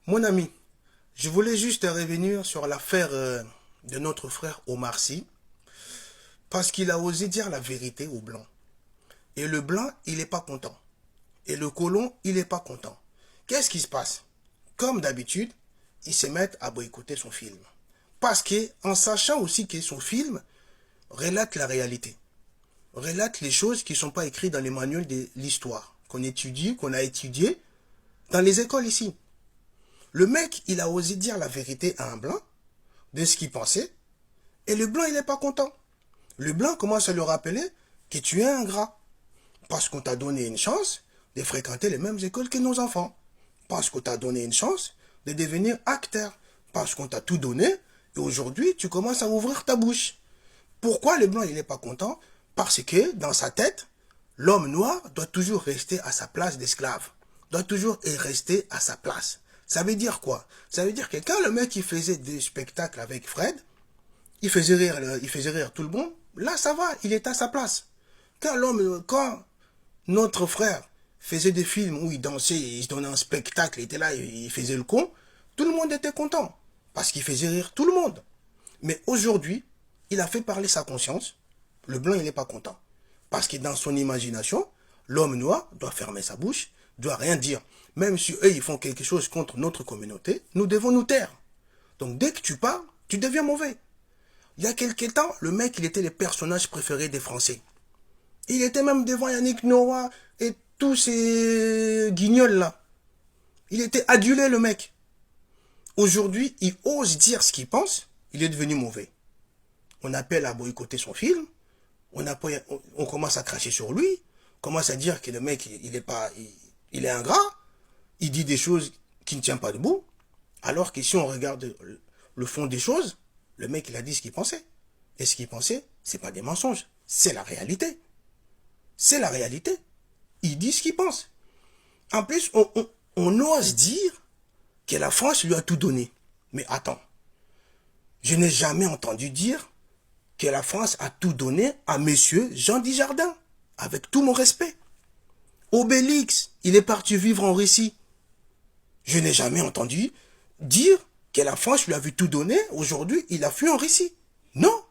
Mon ami, je voulais juste revenir sur l'affaire de notre frère Omar Sy, parce qu'il a osé dire la vérité au blanc. Et le blanc, il n'est pas content. Et le colon, il n'est pas content. Qu'est-ce qui se passe? Comme d'habitude, ils se mettent à boycotter son film. Parce que, en sachant aussi que son film relate la réalité, relate les choses qui ne sont pas écrites dans les manuels de l'histoire, qu'on étudie, qu'on a étudié dans les écoles ici. Le mec, il a osé dire la vérité à un blanc de ce qu'il pensait, et le blanc, il n'est pas content. Le blanc commence à lui rappeler que tu es ingrat, parce qu'on t'a donné une chance de fréquenter les mêmes écoles que nos enfants, parce qu'on t'a donné une chance de devenir acteur, parce qu'on t'a tout donné, et aujourd'hui, tu commences à ouvrir ta bouche. Pourquoi le blanc, il n'est pas content? Parce que, dans sa tête, l'homme noir doit toujours rester à sa place d'esclave, doit toujours rester à sa place. Ça veut dire quoi? Ça veut dire que quand le mec il faisait des spectacles avec Fred, il faisait rire tout le monde, là ça va, il est à sa place. Quand notre frère faisait des films où il dansait, il se donnait un spectacle, il était là, il faisait le con, tout le monde était content, parce qu'il faisait rire tout le monde. Mais aujourd'hui, il a fait parler sa conscience, le blanc il n'est pas content. Parce que dans son imagination, l'homme noir doit fermer sa bouche, doit rien dire. Même si eux ils font quelque chose contre notre communauté, nous devons nous taire. Donc dès que tu parles, tu deviens mauvais. Il y a quelques temps, le mec il était le personnage préféré des Français. Il était même devant Yannick Noah et tous ces guignols là. Il était adulé le mec. Aujourd'hui, il ose dire ce qu'il pense, il est devenu mauvais. On appelle à boycotter son film, on commence à cracher sur lui, on commence à dire que le mec, il est ingrat, il dit des choses qui ne tiennent pas debout, alors que si on regarde le fond des choses, le mec, il a dit ce qu'il pensait. Et ce qu'il pensait, c'est pas des mensonges, c'est la réalité. C'est la réalité. Il dit ce qu'il pense. En plus, on ose dire que la France lui a tout donné. Mais attends, je n'ai jamais entendu dire que la France a tout donné à monsieur Jean Dujardin, avec tout mon respect. Obélix, il est parti vivre en Russie. Je n'ai jamais entendu dire que la France lui a vu tout donner, aujourd'hui il a fui en Russie. Non,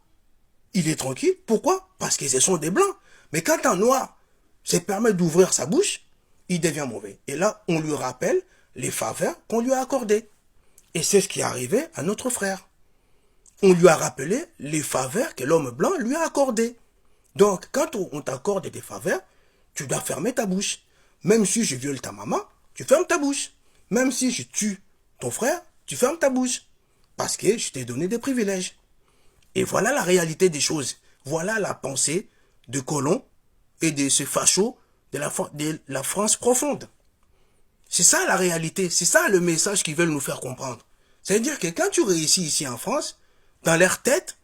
il est tranquille. Pourquoi? Parce que ce sont des blancs. Mais quand un noir se permet d'ouvrir sa bouche, il devient mauvais. Et là, on lui rappelle les faveurs qu'on lui a accordées. Et c'est ce qui est arrivé à notre frère. On lui a rappelé les faveurs que l'homme blanc lui a accordées. Donc, quand on t'accorde des faveurs, tu dois fermer ta bouche. Même si je viole ta maman, tu fermes ta bouche. Même si je tue ton frère, tu fermes ta bouche. Parce que je t'ai donné des privilèges. Et voilà la réalité des choses. Voilà la pensée de Colomb et de ce facho de la France profonde. C'est ça la réalité. C'est ça le message qu'ils veulent nous faire comprendre. C'est-à-dire que quand tu réussis ici en France, dans leur tête,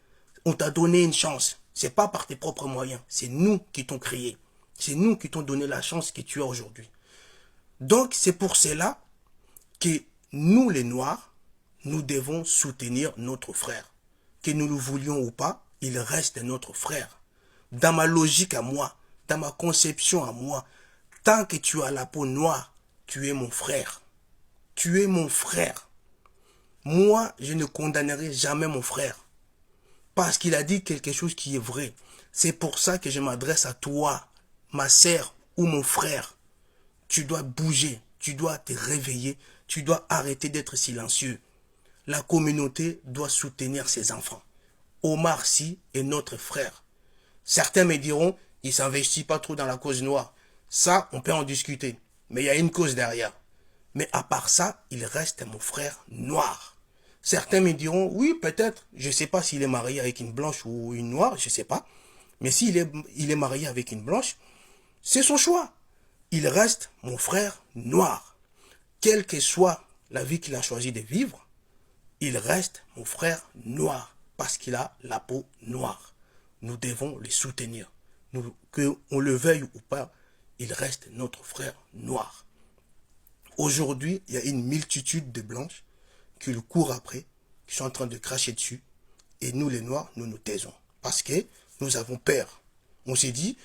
on t'a donné une chance. C'est pas par tes propres moyens. C'est nous qui t'ont créé. C'est nous qui t'ont donné la chance que tu as aujourd'hui. Donc, c'est pour cela que nous, les Noirs, nous devons soutenir notre frère. Que nous le voulions ou pas, il reste notre frère. Dans ma logique à moi, dans ma conception à moi, tant que tu as la peau noire, tu es mon frère. Tu es mon frère. Moi, je ne condamnerai jamais mon frère. Parce qu'il a dit quelque chose qui est vrai. C'est pour ça que je m'adresse à toi, ma sœur ou mon frère. Tu dois bouger, tu dois te réveiller, tu dois arrêter d'être silencieux. La communauté doit soutenir ses enfants. Omar Sy est notre frère. Certains me diront, il ne s'investit pas trop dans la cause noire. Ça, on peut en discuter. Mais il y a une cause derrière. Mais à part ça, il reste mon frère noir. Certains me diront, oui, peut-être, je ne sais pas s'il est marié avec une blanche ou une noire, je ne sais pas. Mais il est marié avec une blanche, c'est son choix. Il reste mon frère noir. Quelle que soit la vie qu'il a choisi de vivre, il reste mon frère noir parce qu'il a la peau noire. Nous devons le soutenir. Qu'on le veuille ou pas, il reste notre frère noir. Aujourd'hui, il y a une multitude de blanches qui le courent après, qui sont en train de cracher dessus. Et nous, les noirs, nous nous taisons. Parce que nous avons peur. On s'est dit,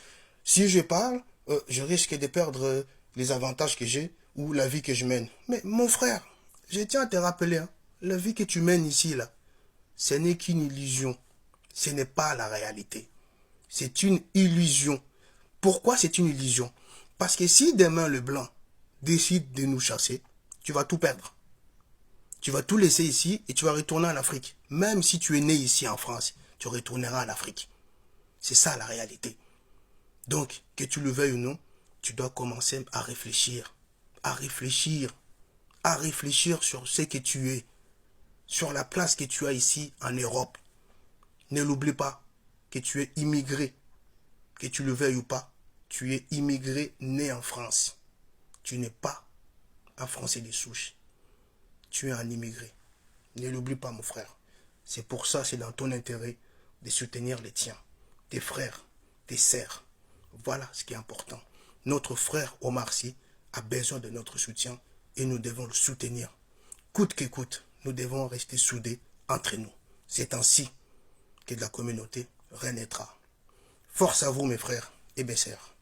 si je parle, je risque de perdre les avantages que j'ai ou la vie que je mène. Mais mon frère, Je tiens à te rappeler, hein, la vie que tu mènes ici, là, ce n'est qu'une illusion. Ce n'est pas la réalité. C'est une illusion. Pourquoi c'est une illusion? Parce que si demain le blanc décide de nous chasser, tu vas tout perdre. Tu vas tout laisser ici et tu vas retourner en Afrique. Même si tu es né ici en France, tu retourneras en Afrique. C'est ça la réalité. Donc, que tu le veuilles ou non, tu dois commencer à réfléchir. À réfléchir. À réfléchir sur ce que tu es. Sur la place que tu as ici en Europe. Ne l'oublie pas que tu es immigré. Que tu le veuilles ou pas, tu es immigré né en France. Tu n'es pas un Français de souche. Tu es un immigré. Ne l'oublie pas, mon frère. C'est pour ça, c'est dans ton intérêt de soutenir les tiens, tes frères, tes sœurs. Voilà ce qui est important. Notre frère Omar Sy a besoin de notre soutien et nous devons le soutenir. Coûte que coûte, nous devons rester soudés entre nous. C'est ainsi que la communauté renaîtra. Force à vous, mes frères et mes sœurs.